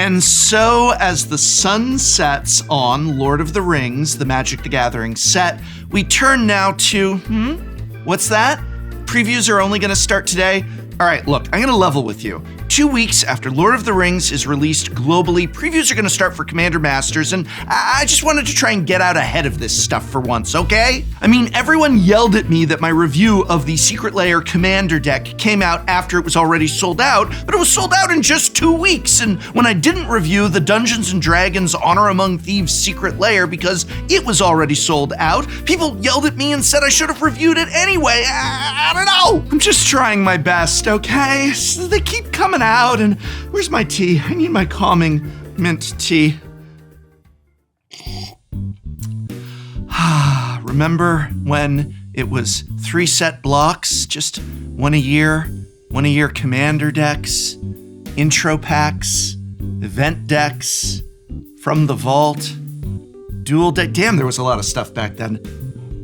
And so, as the sun sets on Lord of the Rings, the Magic the Gathering set, we turn now to, what's that? Previews are only gonna start today? All right, look, I'm gonna level with you. 2 weeks after Lord of the Rings is released globally, previews are gonna start for Commander Masters, and I just wanted to try and get out ahead of this stuff for once, okay? I mean, everyone yelled at me that my review of the Secret Lair Commander deck came out after it was already sold out, but it was sold out in just 2 weeks, and when I didn't review the Dungeons & Dragons Honor Among Thieves Secret Lair because it was already sold out, people yelled at me and said I should have reviewed it anyway. I don't know. I'm just trying my best, okay? So they keep coming out, and where's my tea? I need my calming mint tea. Remember when it was 3 set blocks, just one a year commander decks, intro packs, event decks, from the vault, dual deck. Damn, there was a lot of stuff back then.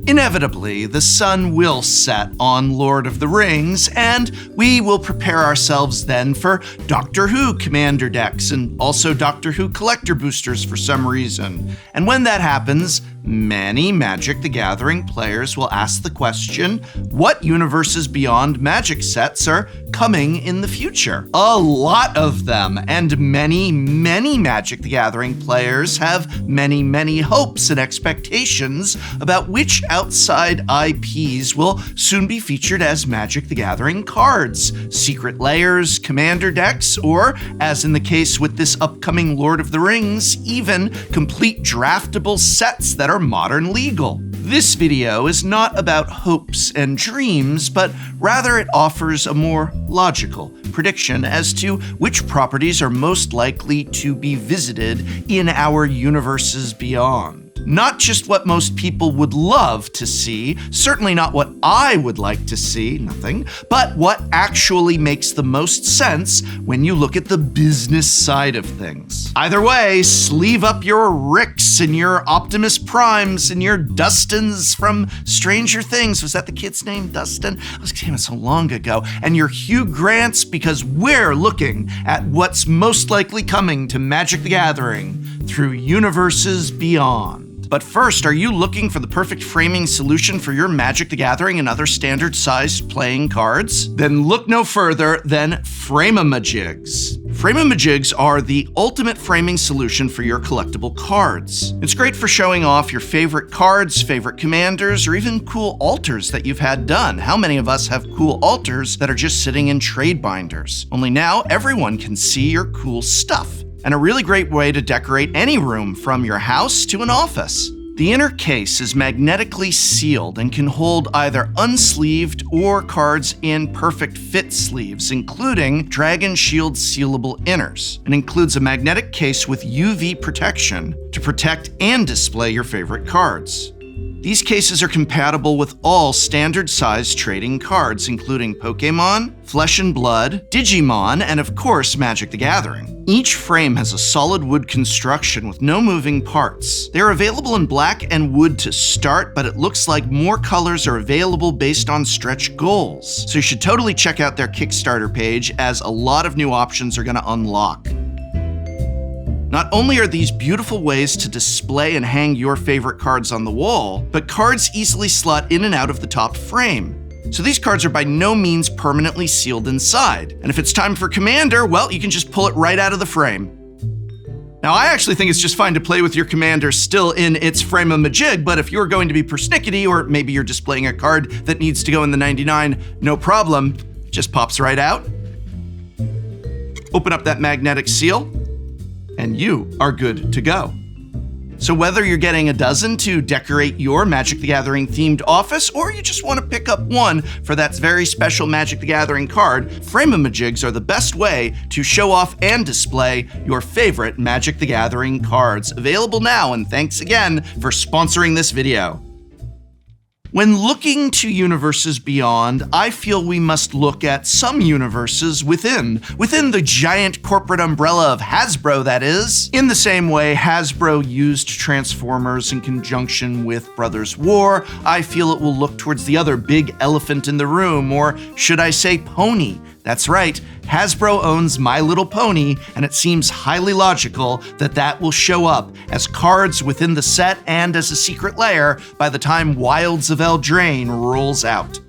Inevitably, the sun will set on Lord of the Rings, and we will prepare ourselves then for Doctor Who Commander decks and also Doctor Who Collector boosters for some reason. And when that happens, many Magic the Gathering players will ask the question, what universes beyond Magic sets are coming in the future? A lot of them, and many Magic the Gathering players have many hopes and expectations about which outside IPs will soon be featured as Magic the Gathering cards, secret lairs, commander decks, or, as in the case with this upcoming Lord of the Rings, even complete draftable sets that are modern legal. This video is not about hopes and dreams, but rather it offers a more logical prediction as to which properties are most likely to be visited in our universes beyond. Not just what most people would love to see, certainly not what I would like to see, nothing, but what actually makes the most sense when you look at the business side of things. Either way, sleeve up your Ricks and your Optimus Primes and your Dustins from Stranger Things. Was that the kid's name, Dustin? I was kidding, so long ago. And your Hugh Grants, because we're looking at what's most likely coming to Magic the Gathering through universes beyond. But first, are you looking for the perfect framing solution for your Magic the Gathering and other standard-sized playing cards? Then look no further than Frame-a-Majigs. Frame-a-Majigs are the ultimate framing solution for your collectible cards. It's great for showing off your favorite cards, favorite commanders, or even cool altars that you've had done. How many of us have cool altars that are just sitting in trade binders? Only now, everyone can see your cool stuff. And a really great way to decorate any room from your house to an office. The inner case is magnetically sealed and can hold either unsleeved or cards in perfect fit sleeves, including Dragon Shield sealable inners. It includes a magnetic case with UV protection to protect and display your favorite cards. These cases are compatible with all standard-sized trading cards, including Pokémon, Flesh and Blood, Digimon, and of course, Magic the Gathering. Each frame has a solid wood construction with no moving parts. They're available in black and wood to start, but it looks like more colors are available based on stretch goals. So you should totally check out their Kickstarter page, as a lot of new options are gonna unlock. Not only are these beautiful ways to display and hang your favorite cards on the wall, but cards easily slot in and out of the top frame. So these cards are by no means permanently sealed inside. And if it's time for Commander, well, you can just pull it right out of the frame. Now, I actually think it's just fine to play with your Commander still in its Frame-a-Majig, but if you're going to be persnickety, or maybe you're displaying a card that needs to go in the 99, no problem, it just pops right out. Open up that magnetic seal, and you are good to go. So whether you're getting a dozen to decorate your Magic the Gathering themed office, or you just want to pick up one for that very special Magic the Gathering card, Frame-a-Majigs are the best way to show off and display your favorite Magic the Gathering cards. Available now, and thanks again for sponsoring this video. When looking to universes beyond, I feel we must look at some universes within the giant corporate umbrella of Hasbro, that is. In the same way Hasbro used Transformers in conjunction with Brothers War, I feel it will look towards the other big elephant in the room, or should I say pony, That's right, Hasbro owns My Little Pony, and it seems highly logical that that will show up as cards within the set and as a secret lair by the time Wilds of Eldraine rolls out.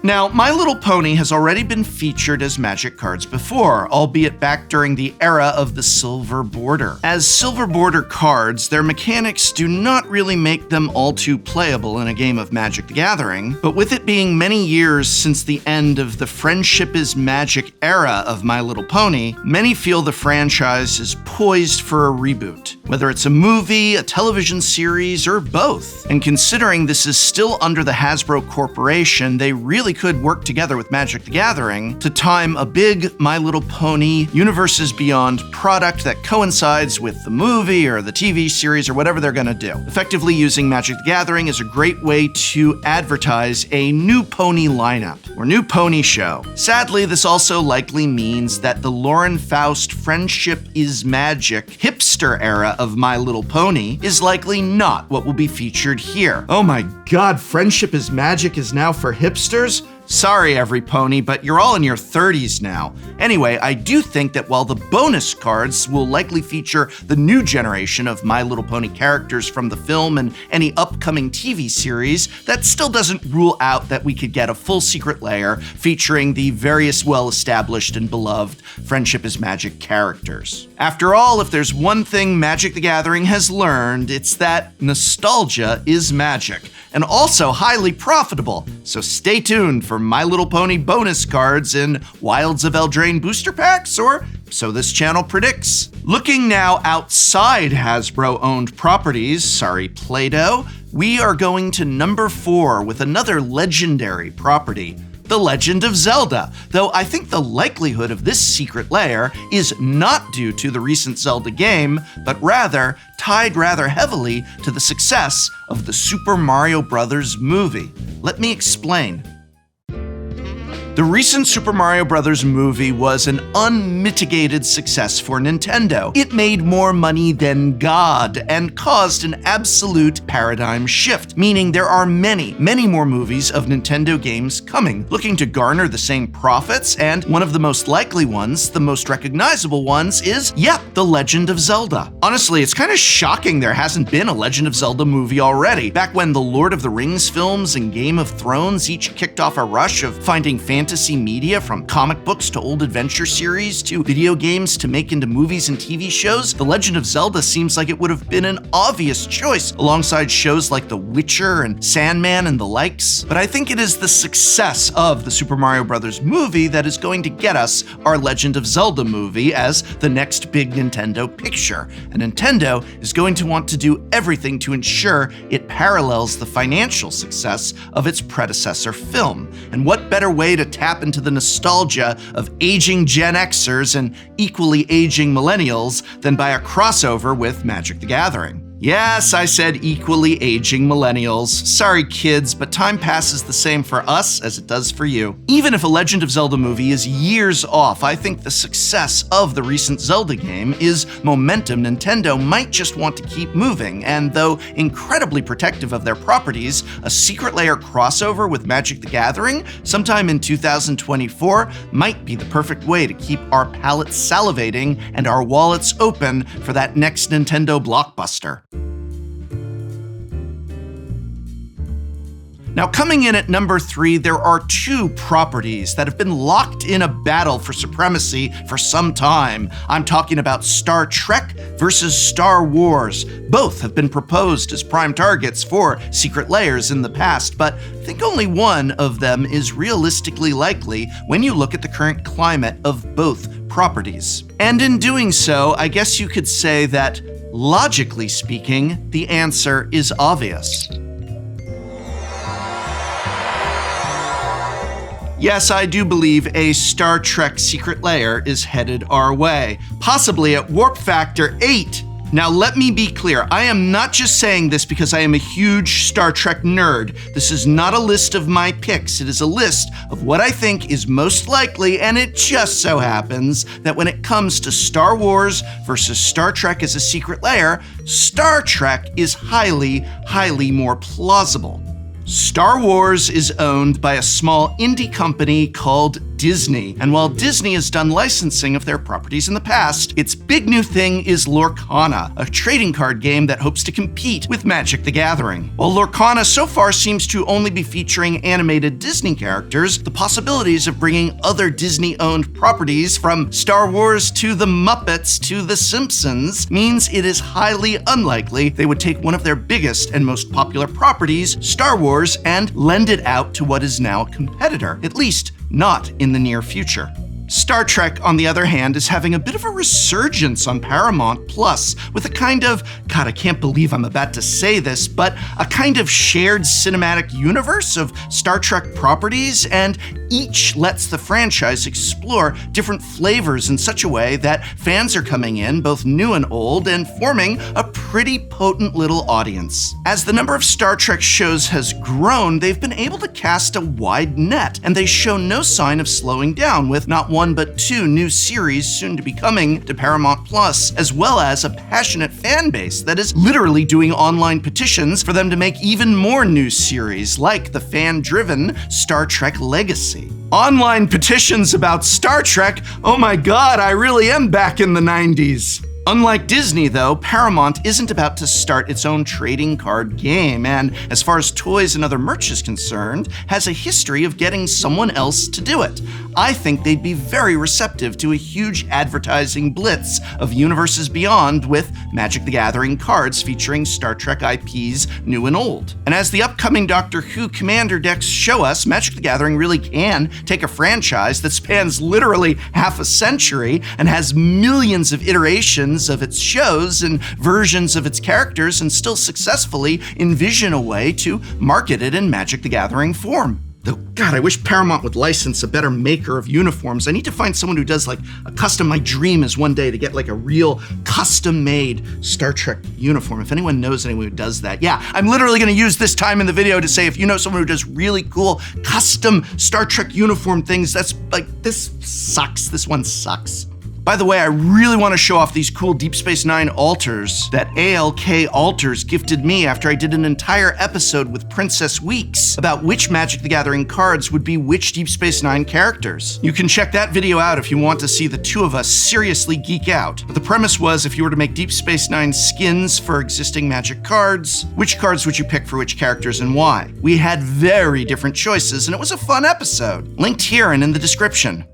Now, My Little Pony has already been featured as Magic cards before, albeit back during the era of the Silver Border. As Silver Border cards, their mechanics do not really make them all too playable in a game of Magic the Gathering, but with it being many years since the end of the Friendship is Magic era of My Little Pony, many feel the franchise is poised for a reboot, whether it's a movie, a television series, or both. And considering this is still under the Hasbro Corporation, they really could work together with Magic the Gathering to time a big My Little Pony Universes Beyond product that coincides with the movie or the TV series or whatever they're gonna do. Effectively using Magic the Gathering is a great way to advertise a new pony lineup or new pony show. Sadly, this also likely means that the Lauren Faust Friendship is Magic hipster era of My Little Pony is likely not what will be featured here. Oh my god, Friendship is Magic is now for hipsters? Sorry, every pony, but you're all in your 30s now. Anyway, I do think that while the bonus cards will likely feature the new generation of My Little Pony characters from the film and any upcoming TV series, that still doesn't rule out that we could get a full secret lair featuring the various well-established and beloved Friendship is Magic characters. After all, if there's one thing Magic the Gathering has learned, it's that nostalgia is magic, and also highly profitable. So stay tuned for My Little Pony bonus cards in Wilds of Eldraine booster packs, or so this channel predicts. Looking now outside Hasbro-owned properties, sorry Play-Doh, we are going to number 4 with another legendary property, The Legend of Zelda, though I think the likelihood of this secret lair is not due to the recent Zelda game, but rather tied rather heavily to the success of the Super Mario Bros. Movie. Let me explain. The recent Super Mario Bros. Movie was an unmitigated success for Nintendo. It made more money than God and caused an absolute paradigm shift, meaning there are many more movies of Nintendo games coming, looking to garner the same profits, and one of the most likely ones, the most recognizable ones, is, The Legend of Zelda. Honestly, it's kind of shocking there hasn't been a Legend of Zelda movie already. Back when the Lord of the Rings films and Game of Thrones each kicked off a rush of finding fantasy media, from comic books to old adventure series to video games to make into movies and TV shows, The Legend of Zelda seems like it would have been an obvious choice alongside shows like The Witcher and Sandman and the likes. But I think it is the success of the Super Mario Bros. Movie that is going to get us our Legend of Zelda movie as the next big Nintendo picture. And Nintendo is going to want to do everything to ensure it parallels the financial success of its predecessor film. And what better way to tap into the nostalgia of aging Gen Xers and equally aging millennials than by a crossover with Magic the Gathering. Yes, I said equally aging millennials. Sorry kids, but time passes the same for us as it does for you. Even if a Legend of Zelda movie is years off, I think the success of the recent Zelda game is momentum Nintendo might just want to keep moving, and though incredibly protective of their properties, a secret lair crossover with Magic the Gathering sometime in 2024 might be the perfect way to keep our palates salivating and our wallets open for that next Nintendo blockbuster. Now, coming in at number 3, there are 2 properties that have been locked in a battle for supremacy for some time. I'm talking about Star Trek versus Star Wars. Both have been proposed as prime targets for secret lairs in the past, but I think only one of them is realistically likely when you look at the current climate of both properties. And in doing so, I guess you could say that, logically speaking, the answer is obvious. Yes, I do believe a Star Trek secret lair is headed our way, possibly at Warp Factor 8. Now, let me be clear. I am not just saying this because I am a huge Star Trek nerd. This is not a list of my picks. It is a list of what I think is most likely, and it just so happens that when it comes to Star Wars versus Star Trek as a secret lair, Star Trek is highly more plausible. Star Wars is owned by a small indie company called Disney. And while Disney has done licensing of their properties in the past, its big new thing is Lorcana, a trading card game that hopes to compete with Magic the Gathering. While Lorcana so far seems to only be featuring animated Disney characters, the possibilities of bringing other Disney-owned properties from Star Wars to the Muppets to The Simpsons means it is highly unlikely they would take one of their biggest and most popular properties, Star Wars, and lend it out to what is now a competitor, at least not in the near future. Star Trek, on the other hand, is having a bit of a resurgence on Paramount Plus with a kind of, God, I can't believe I'm about to say this, but a kind of shared cinematic universe of Star Trek properties, and each lets the franchise explore different flavors in such a way that fans are coming in, both new and old, and forming a pretty potent little audience. As the number of Star Trek shows has grown, they've been able to cast a wide net, and they show no sign of slowing down, with not one but two new series soon to be coming to Paramount Plus, as well as a passionate fan base that is literally doing online petitions for them to make even more new series, like the fan-driven Star Trek Legacy. Online petitions about Star Trek? Oh my god, I really am back in the 90s. Unlike Disney, though, Paramount isn't about to start its own trading card game, and as far as toys and other merch is concerned, has a history of getting someone else to do it. I think they'd be very receptive to a huge advertising blitz of universes beyond with Magic the Gathering cards featuring Star Trek IPs new and old. And as the upcoming Doctor Who Commander decks show us, Magic the Gathering really can take a franchise that spans literally half a century and has millions of iterations of its shows and versions of its characters and still successfully envision a way to market it in Magic the Gathering form. Though, God, I wish Paramount would license a better maker of uniforms. I need to find someone who does like a custom. My dream is one day to get like a real custom-made Star Trek uniform. If anyone knows anyone who does that, yeah, I'm literally going to use this time in the video to say if you know someone who does really cool custom Star Trek uniform things, that's like, this sucks. This one sucks. By the way, I really want to show off these cool Deep Space Nine altars that ALK Altars gifted me after I did an entire episode with Princess Weeks about which Magic the Gathering cards would be which Deep Space Nine characters. You can check that video out if you want to see the two of us seriously geek out. But the premise was if you were to make Deep Space Nine skins for existing Magic cards, which cards would you pick for which characters and why? We had very different choices and it was a fun episode. Linked here and in the description.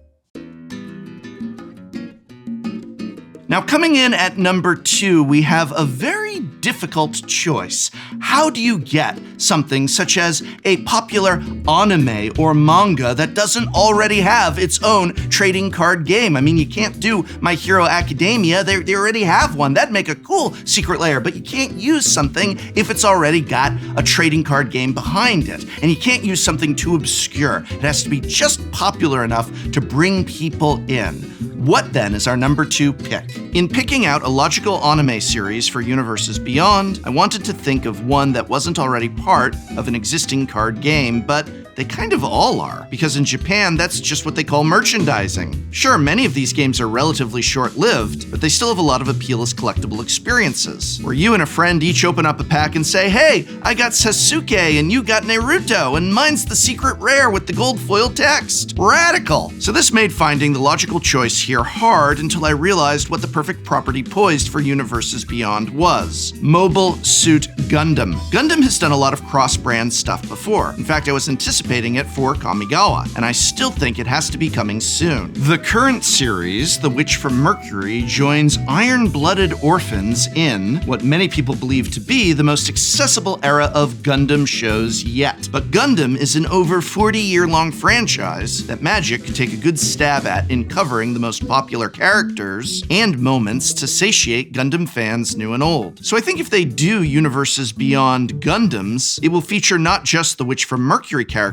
Now, coming in at number 2, we have a very difficult choice. How do you get something such as a popular anime or manga that doesn't already have its own trading card game? I mean, you can't do My Hero Academia. They already have one. That'd make a cool secret layer, but you can't use something if it's already got a trading card game behind it. And you can't use something too obscure. It has to be just popular enough to bring people in. What then is our number 2 pick? In picking out a logical anime series for Universes Beyond, I wanted to think of one that wasn't already part of an existing card game, but they kind of all are, because in Japan, that's just what they call merchandising. Sure, many of these games are relatively short-lived, but they still have a lot of appeal as collectible experiences, where you and a friend each open up a pack and say, hey, I got Sasuke and you got Naruto, and mine's the secret rare with the gold foil text. Radical! So this made finding the logical choice here hard until I realized what the perfect property poised for Universes Beyond was. Mobile Suit Gundam. Gundam has done a lot of cross-brand stuff before. In fact, I was anticipating it for Kamigawa, and I still think it has to be coming soon. The current series, The Witch from Mercury, joins iron-blooded orphans in what many people believe to be the most accessible era of Gundam shows yet. But Gundam is an over 40-year-long franchise that Magic could take a good stab at in covering the most popular characters and moments to satiate Gundam fans new and old. So I think if they do Universes Beyond Gundams, it will feature not just the Witch from Mercury characters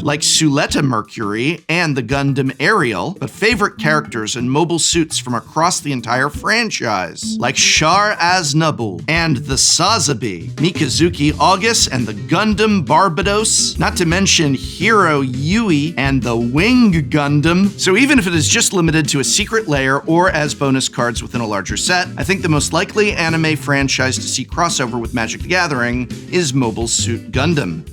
like Suletta Mercury and the Gundam Ariel, but favorite characters and mobile suits from across the entire franchise, like Shar Aznavour and the Sazabi, Mikazuki August and the Gundam Barbados, not to mention Hiro Yui and the Wing Gundam. So even if it is just limited to a secret layer or as bonus cards within a larger set, I think the most likely anime franchise to see crossover with Magic the Gathering is Mobile Suit Gundam.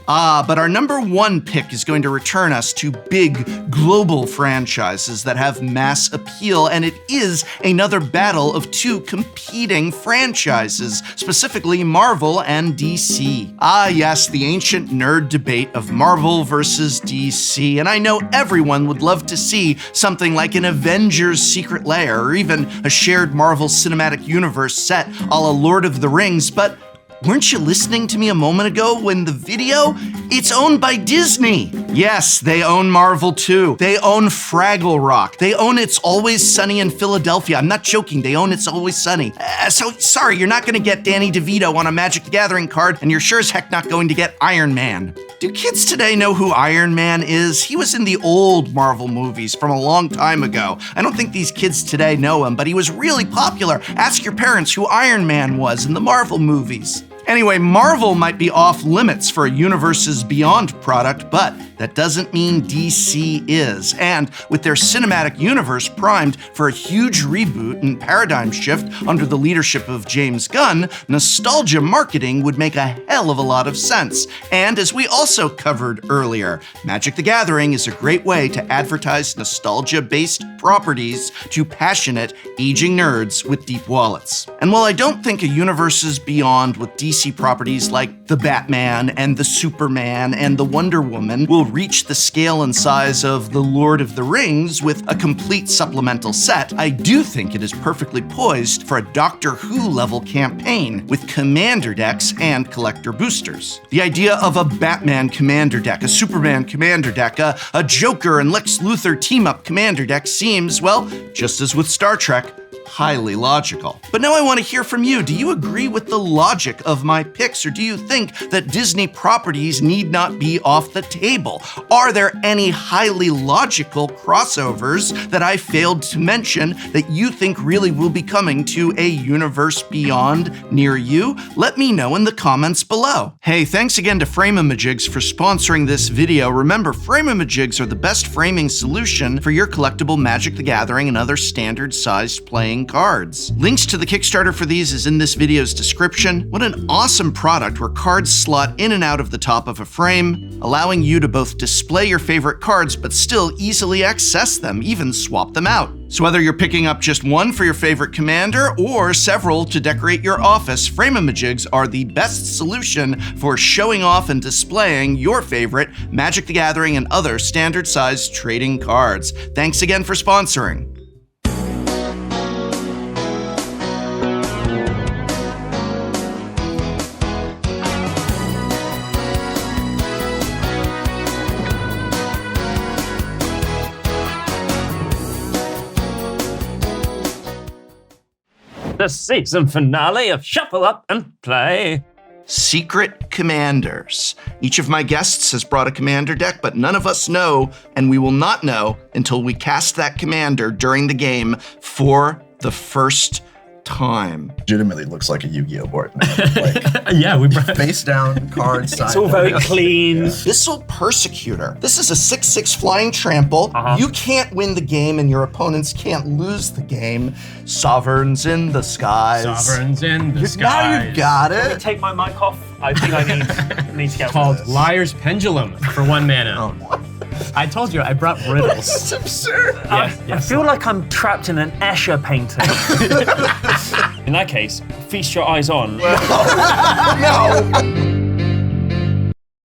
But our number one pick is going to return us to big global franchises that have mass appeal, and it is another battle of two competing franchises, specifically Marvel and DC. Yes, the ancient nerd debate of Marvel versus DC, and I know everyone would love to see something like an Avengers Secret Lair, or even a shared Marvel Cinematic Universe set a la Lord of the Rings, but weren't you listening to me a moment ago when the video? It's owned by Disney. Yes, they own Marvel too. They own Fraggle Rock. They own It's Always Sunny in Philadelphia. I'm not joking, they own It's Always Sunny. So sorry, you're not gonna get Danny DeVito on a Magic the Gathering card, and you're sure as heck not going to get Iron Man. Do kids today know who Iron Man is? He was in the old Marvel movies from a long time ago. I don't think these kids today know him, but he was really popular. Ask your parents who Iron Man was in the Marvel movies. Anyway, Marvel might be off limits for a Universes Beyond product, but that doesn't mean DC is. And with their cinematic universe primed for a huge reboot and paradigm shift under the leadership of James Gunn, nostalgia marketing would make a hell of a lot of sense. And as we also covered earlier, Magic the Gathering is a great way to advertise nostalgia-based properties to passionate, aging nerds with deep wallets. And while I don't think a Universes Beyond with DC properties like the Batman and the Superman and the Wonder Woman will reach the scale and size of the Lord of the Rings with a complete supplemental set, I do think it is perfectly poised for a Doctor Who level campaign with commander decks and collector boosters. The idea of a Batman commander deck, a Superman commander deck, a Joker and Lex Luthor team-up commander deck seems, well, just as with Star Trek, highly logical. But now I want to hear from you. Do you agree with the logic of my picks, or do you think that Disney properties need not be off the table? Are there any highly logical crossovers that I failed to mention that you think really will be coming to a Universe Beyond near you? Let me know in the comments below. Hey, thanks again to Frame-A-Majigs for sponsoring this video. Remember, Frame-A-Majigs are the best framing solution for your collectible Magic the Gathering and other standard-sized playing cards. Links to the Kickstarter for these is in this video's description. What an awesome product where cards slot in and out of the top of a frame, allowing you to both display your favorite cards but still easily access them, even swap them out. So whether you're picking up just one for your favorite commander or several to decorate your office, Frame-A-Majigs are the best solution for showing off and displaying your favorite Magic the Gathering and other standard-sized trading cards. Thanks again for sponsoring. The season finale of Shuffle Up and Play. Secret Commanders. Each of my guests has brought a commander deck, but none of us know, and we will not know until we cast that commander during the game for the first time. Legitimately looks like a Yu-Gi-Oh board now. Like, yeah, we brought face down, cards, side. It's all very clean. Yeah. Bissell Persecutor. This is a 6/6 flying trample. You can't win the game and your opponents can't lose the game. Sovereigns in the skies. Sovereigns in the Now skies. you got it. Take my mic off. I think I need to get Called Liar's Pendulum for 1 mana. Oh, I told you I brought riddles. it's absurd. I feel like I'm trapped in an Escher painting. In that case, feast your eyes on. No.